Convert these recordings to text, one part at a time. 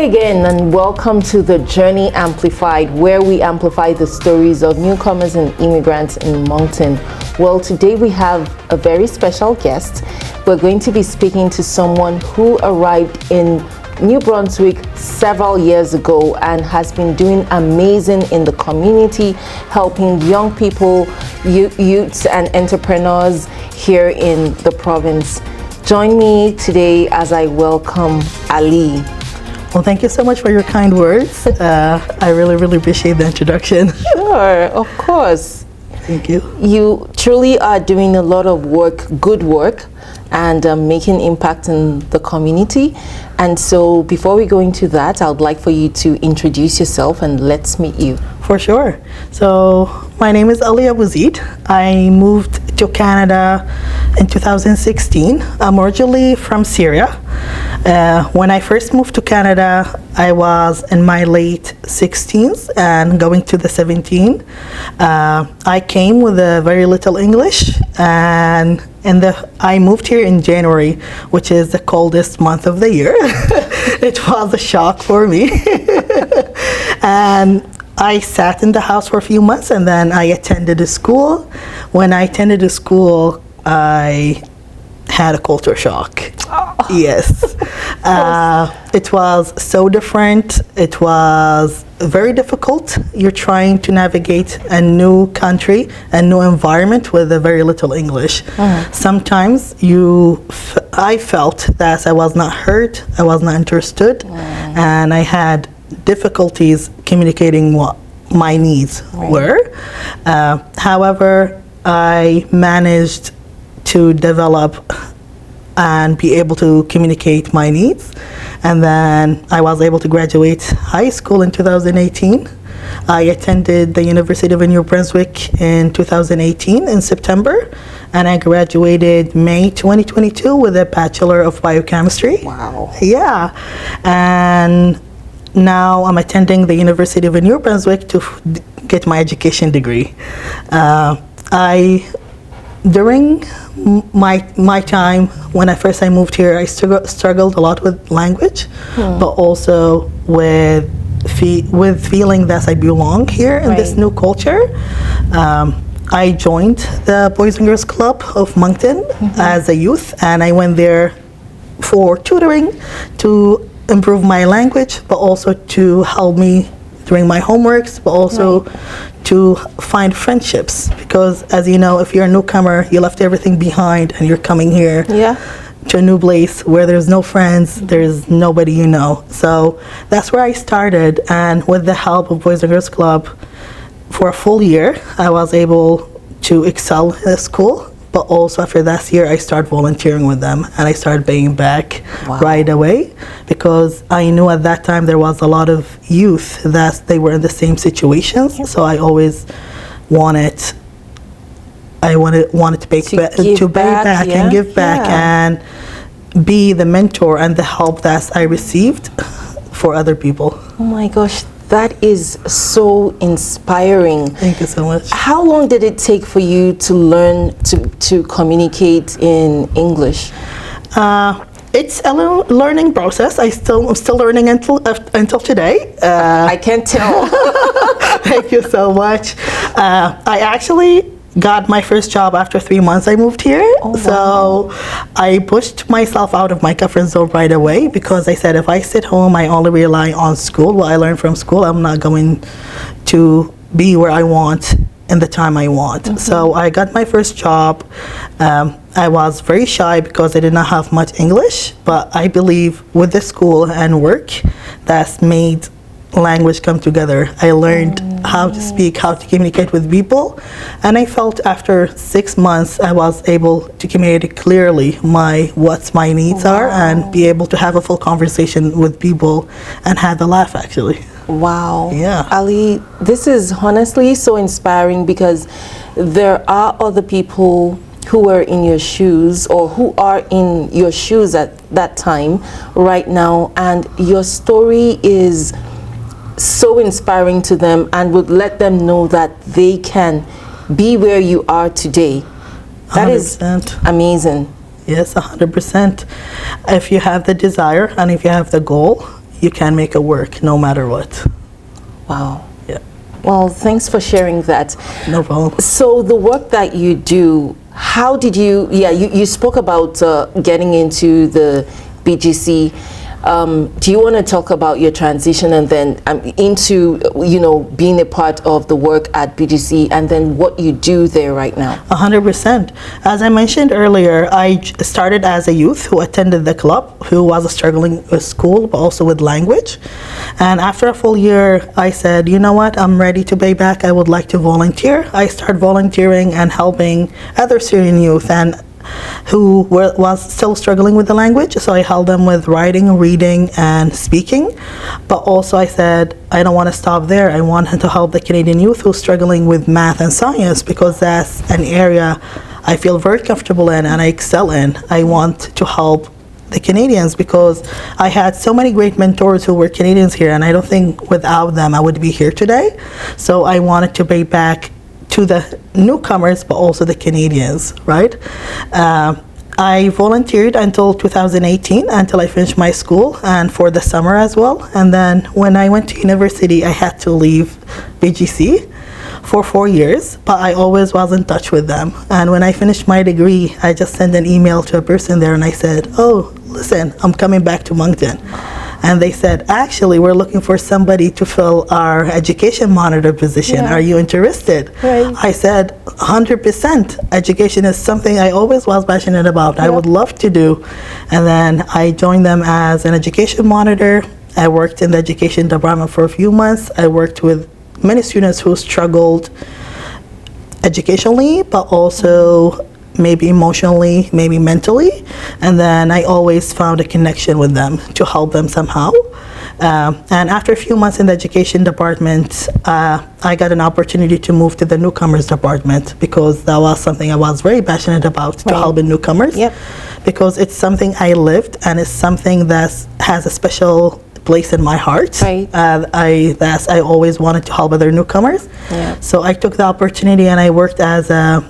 again, and welcome to the Journey Amplified, where we amplify the stories of newcomers and immigrants in Moncton. Well, today we have a very special guest. We're going to be speaking to someone who arrived in New Brunswick several years ago and has been doing amazing in the community, helping young people, youths and entrepreneurs here in the province. Join me today as I welcome Ali. Well, thank you so much for your kind words. I really appreciate the introduction. Sure, of course. Thank you. You truly are doing a lot of work, good work, and making impact in the community. And so before we go into that, I would like for you to introduce yourself and let's meet you. For sure. So my name is Ali Abuzid. I moved to Canada in 2016. I'm originally from Syria. When I first moved to Canada, I was in my late 16s and going to the 17. I came with very little English, and I moved here in January, which is the coldest month of the year. It was a shock for me. And I sat in the house for a few months, and then I attended a school. When I attended a school, I had a culture shock. Oh. Yes. It was so different. It was very difficult. You're trying to navigate a new country, a new environment with a very little English. Sometimes I felt that I was not heard, I was not understood, and I had difficulties communicating what my needs were. However, I managed to develop and be able to communicate my needs. And then I was able to graduate high school in 2018. I attended the University of New Brunswick in 2018 in September, and I graduated May 2022 with a Bachelor of Biochemistry. Wow. Yeah. And now I'm attending the University of New Brunswick to get my education degree. During my time when I moved here, I struggled a lot with language, but also with feeling that I belong here in this new culture. I joined the Boys and Girls Club of Moncton as a youth, and I went there for tutoring to improve my language, but also to help me during my homeworks, but also to find friendships, because as you know, if you're a newcomer, you left everything behind and you're coming here to a new place where there's no friends, there's nobody you know. So that's where I started, and with the help of Boys and Girls Club, for a full year, I was able to excel in the school. But also after that year, I started volunteering with them, and I started paying back right away, because I knew at that time there was a lot of youth that they were in the same situations. So I always wanted to pay back and give back and be the mentor and the help that I received for other people. Oh my gosh. That is so inspiring. Thank you so much. How long did it take for you to learn to communicate in English? It's a learning process. I'm still learning until today. I can't tell. Thank you so much. I actually got my first job after 3 months I moved here. So I pushed myself out of my comfort zone right away, because I said if I sit home, I only rely on school, what I learned from school, I'm not going to be where I want in the time I want. So I got my first job. I was very shy because I did not have much English, but I believe with the school and work, that's made language come together. I learned how to speak, how to communicate with people, and I felt after 6 months I was able to communicate clearly what my needs are, and be able to have a full conversation with people and have a laugh actually. Wow. Yeah. Ali, this is honestly so inspiring, because there are other people who are in your shoes, or who are in your shoes at that time right now, and your story is so inspiring to them and would let them know that they can be where you are today. That 100%. Is amazing. Yes, 100%. If you have the desire and if you have the goal, you can make it work no matter what. Wow. Yeah. Well, thanks for sharing that. No problem. So the work that you do, how did you, you spoke about getting into the BGC. Do you want to talk about your transition and then into, being a part of the work at BGC and then what you do there right now? 100%. As I mentioned earlier, I started as a youth who attended the club, who was struggling with school, but also with language. And after a full year, I said, you know what, I'm ready to pay back. I would like to volunteer. I started volunteering and helping other Syrian youth and who was still struggling with the language. So I helped them with writing, reading, and speaking. But also I said, I don't want to stop there. I wanted to help the Canadian youth who's struggling with math and science, because that's an area I feel very comfortable in and I excel in. I want to help the Canadians because I had so many great mentors who were Canadians here, and I don't think without them I would be here today. So I wanted to pay back to the newcomers, but also the Canadians, right? I volunteered until 2018, until I finished my school, and for the summer as well. And then when I went to university, I had to leave BGC for 4 years, but I always was in touch with them. And when I finished my degree, I just sent an email to a person there and I said, oh, listen, I'm coming back to Moncton. And they said, actually, we're looking for somebody to fill our education monitor position. Yeah. Are you interested? Right. I said, 100%. Education is something I always was passionate about. Yeah. I would love to do. And then I joined them as an education monitor. I worked in the education department for a few months. I worked with many students who struggled educationally, but also maybe emotionally, maybe mentally, and then I always found a connection with them to help them somehow. And after a few months in the education department, I got an opportunity to move to the Newcomers department because that was something I was very passionate about, to help in newcomers. Yep. Because it's something I lived and it's something that has a special place in my heart. Right. I always wanted to help other newcomers. Yeah. So I took the opportunity and I worked as a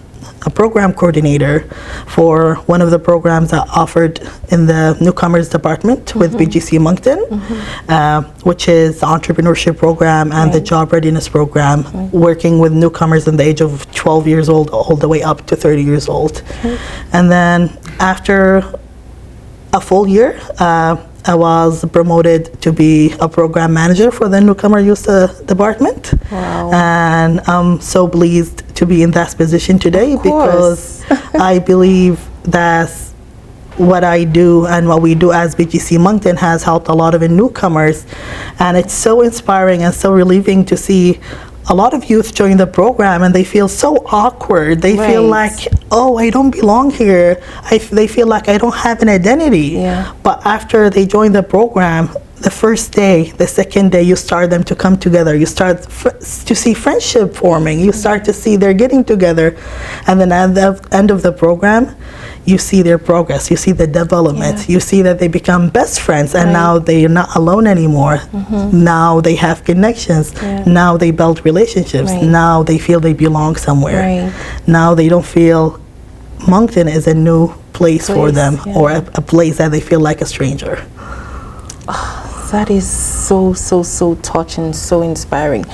program coordinator for one of the programs that offered in the Newcomers department with BGC Moncton, which is the entrepreneurship program and the job readiness program, working with newcomers in the age of 12 years old all the way up to 30 years old. And then after a full year, I was promoted to be a program manager for the Newcomer Youth Department. Wow. And I'm so pleased to be in that position today because I believe that what I do and what we do as BGC Moncton has helped a lot of newcomers. And it's so inspiring and so relieving to see a lot of youth join the program and they feel so awkward. They feel like, oh, I don't belong here. They feel like I don't have an identity. Yeah. But after they join the program, the first day, the second day, you start them to come together. You start to see friendship forming. You start to see they're getting together. And then at the end of the program, you see their progress. You see the development. You see that they become best friends. And now they're not alone anymore. Now they have connections. Now they build relationships. Now they feel they belong somewhere. Now they don't feel Moncton is a new place for them or a place that they feel like a stranger. That is so touching, so inspiring.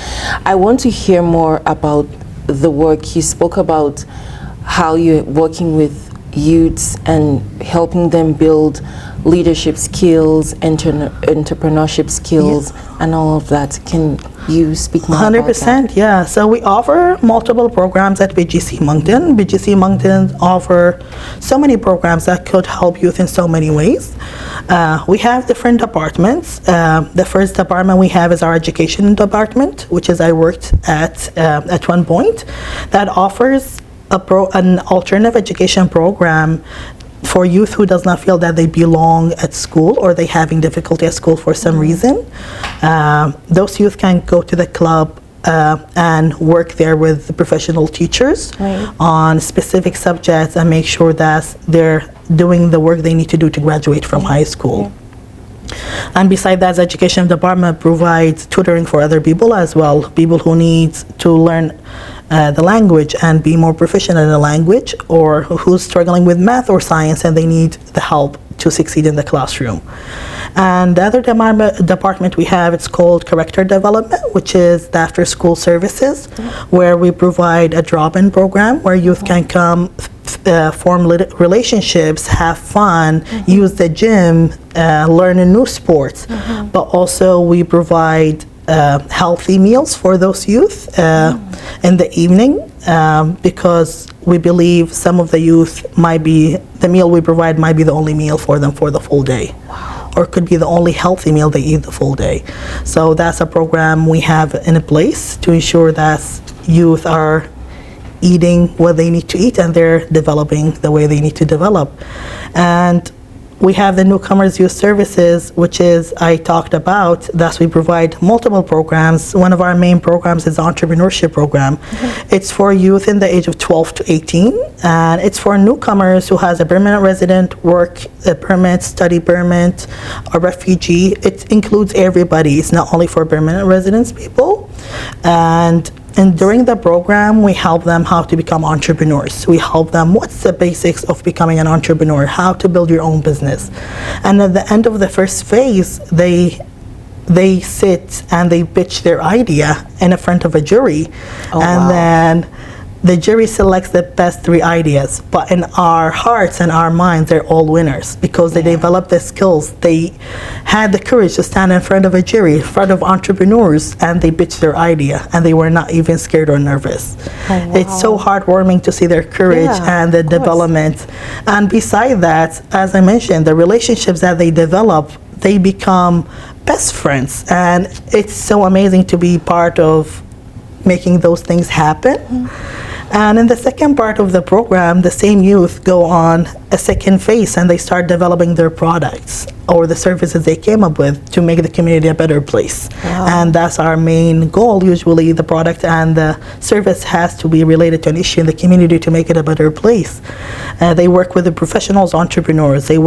I want to hear more about the work. You spoke about how you're working with youths and helping them build leadership skills, entrepreneurship skills, and all of that. Can you speak more 100%, about that? yeah. So we offer multiple programs at BGC Moncton. BGC Moncton offer so many programs that could help youth in so many ways. We have different departments. The first department we have is our education department, which is I worked at one point, that offers an alternative education program for youth who does not feel that they belong at school or they having difficulty at school for some reason. Those youth can go to the club and work there with the professional teachers on specific subjects and make sure that they're doing the work they need to do to graduate from high school. And besides that, the education department provides tutoring for other people as well, people who need to learn the language and be more proficient in the language, or who's struggling with math or science and they need the help to succeed in the classroom. And the other department we have, it's called Character Development, which is the after school services, where we provide a drop-in program where youth can come, form relationships, have fun, use the gym, learn a new sports. But also we provide healthy meals for those youth in the evening, because we believe some of the youth the meal we provide might be the only meal for them for the full day. Or could be the only healthy meal they eat the full day. So that's a program we have in place to ensure that youth are eating what they need to eat and they're developing the way they need to develop. And we have the Newcomers Youth Services, which is, I talked about, that we provide multiple programs. One of our main programs is the entrepreneurship program. It's for youth in the age of 12 to 18, and it's for newcomers who has a permanent resident, work permit, study permit, a refugee. It includes everybody. It's not only for permanent residence people. And during the program, we help them how to become entrepreneurs. We help them what's the basics of becoming an entrepreneur, how to build your own business. And at the end of the first phase, they sit and they pitch their idea in front of a jury. Then the jury selects the best 3 ideas. But in our hearts and our minds, they're all winners because they developed the skills. They had the courage to stand in front of a jury, in front of entrepreneurs, and they pitched their idea, and they were not even scared or nervous. It's so heartwarming to see their courage and the development. And beside that, as I mentioned, the relationships that they develop, they become best friends. And it's so amazing to be part of making those things happen. And in the second part of the program, the same youth go on a second phase and they start developing their products or the services they came up with to make the community a better place. And that's our main goal. Usually the product and the service has to be related to an issue in the community to make it a better place. They work with the professionals, entrepreneurs. They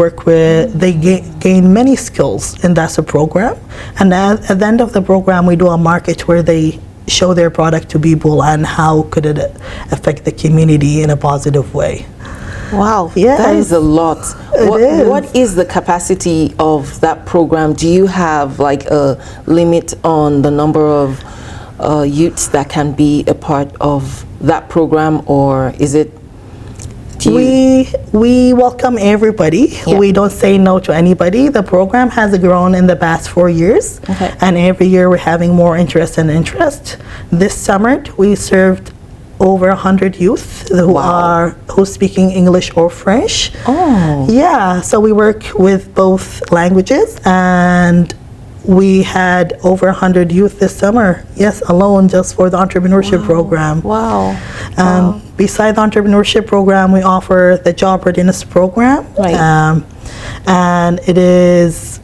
gain many skills, and that's a program. And at the end of the program, we do a market where they show their product to people and how could it affect the community in a positive way. Wow, that is a lot. What is the capacity of that program? Do you have like a limit on the number of youths that can be a part of that program, or is it? We welcome everybody. We don't say no to anybody. The program has grown in the past 4 years, and every year we're having more interest and interest. This summer we served over 100 youth who speaking English or French. So we work with both languages, and we had over 100 youth this summer, alone just for the entrepreneurship program. Beside the entrepreneurship program, we offer the job readiness program, and it is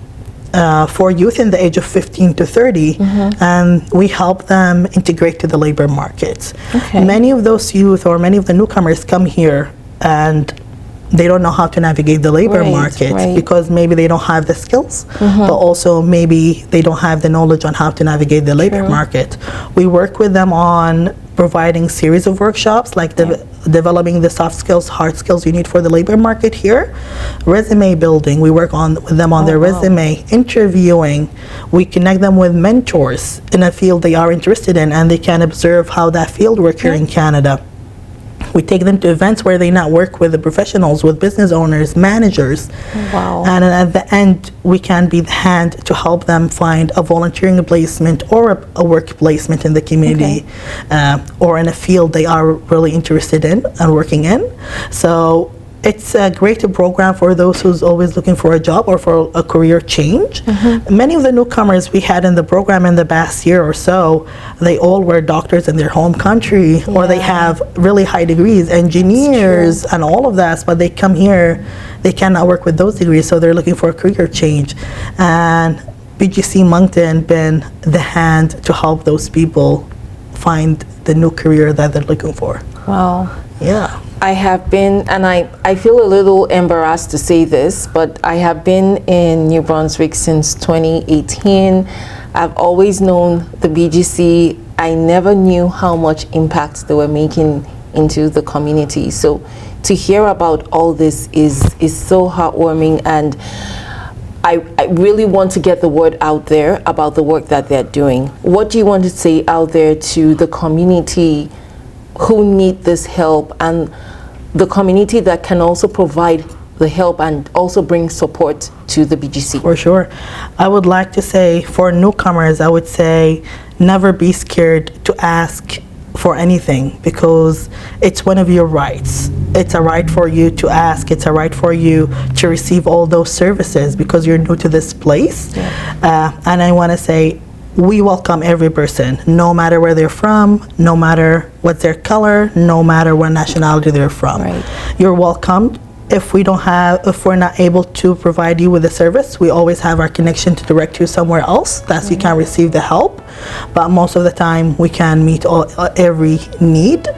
for youth in the age of 15 to 30, and we help them integrate to the labor market. Many of those youth or many of the newcomers come here and they don't know how to navigate the labor market because maybe they don't have the skills, but also maybe they don't have the knowledge on how to navigate the labor market. We work with them on providing series of workshops like developing the soft skills, hard skills you need for the labor market here. Resume building, we work with them on their resume. Interviewing, we connect them with mentors in a field they are interested in, and they can observe how that field works here in Canada. We take them to events where they network with the professionals, with business owners, managers. And at the end, we can be the hand to help them find a volunteering placement or a work placement in the community or in a field they are really interested in and working in. So it's a great program for those who's always looking for a job or for a career change. Many of the newcomers we had in the program in the past year or so, they all were doctors in their home country, or they have really high degrees, engineers and all of that, but they come here, they cannot work with those degrees, so they're looking for a career change. And BGC Moncton been the hand to help those people find the new career that they're looking for. I have been, and I feel a little embarrassed to say this, but I have been in New Brunswick since 2018. I've always known the BGC. I never knew how much impact they were making into the community. So to hear about all this is so heartwarming, and I really want to get the word out there about the work that they're doing. What do you want to say out there to the community who need this help, and the community that can also provide the help and also bring support to the BGC? For sure. I would like to say, for newcomers, I would say never be scared to ask for anything, because it's one of your rights. It's a right for you to ask. It's a right for you to receive all those services because you're new to this place. And I want to say, we welcome every person, no matter where they're from, no matter what their color, no matter what nationality they're from. You're welcomed. If we're not able to provide you with a service, we always have our connection to direct you somewhere else that you can receive the help. But most of the time, we can meet every need.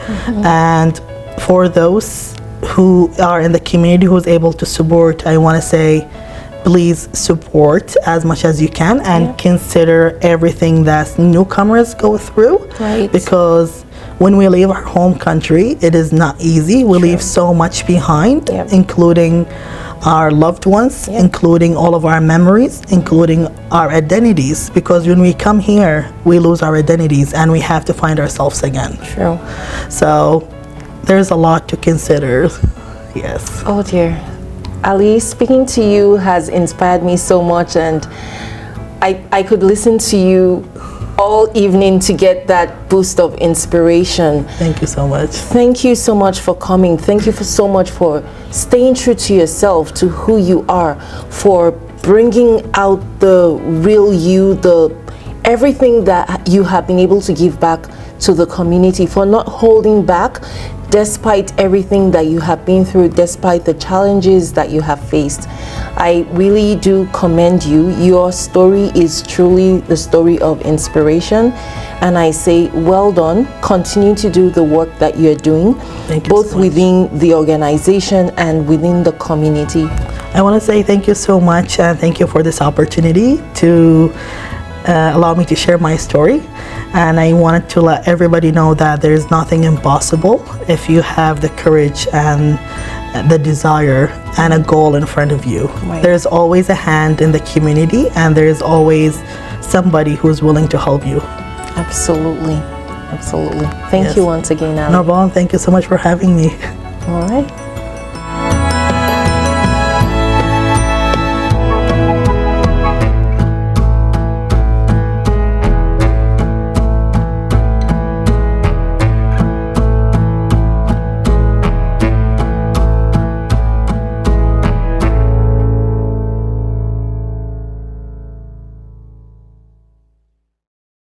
And for those who are in the community who's able to support, I want to say, please support as much as you can, and consider everything that newcomers go through. Because when we leave our home country, it is not easy. We leave so much behind, including our loved ones, including all of our memories, including our identities. Because when we come here, we lose our identities and we have to find ourselves again. So there's a lot to consider. Yes. Oh dear. Ali, speaking to you has inspired me so much, and I could listen to you all evening to get that boost of inspiration. Thank you so much. Thank you so much for coming. Thank you so much for staying true to yourself, to who you are, for bringing out the real you, everything that you have been able to give back to the community, for not holding back despite everything that you have been through, despite the challenges that you have faced. I really do commend you. Your story is truly the story of inspiration, and I say well done. Continue to do the work that you're doing, both within the organization and within the community. I want to say thank you so much, and thank you for this opportunity to allow me to share my story. And I wanted to let everybody know that there's nothing impossible if you have the courage and the desire and a goal in front of you. There's always a hand in the community, and there's always somebody who's willing to help you. Absolutely. Absolutely. Thank you once again, Ali. No problem. Thank you so much for having me. All right.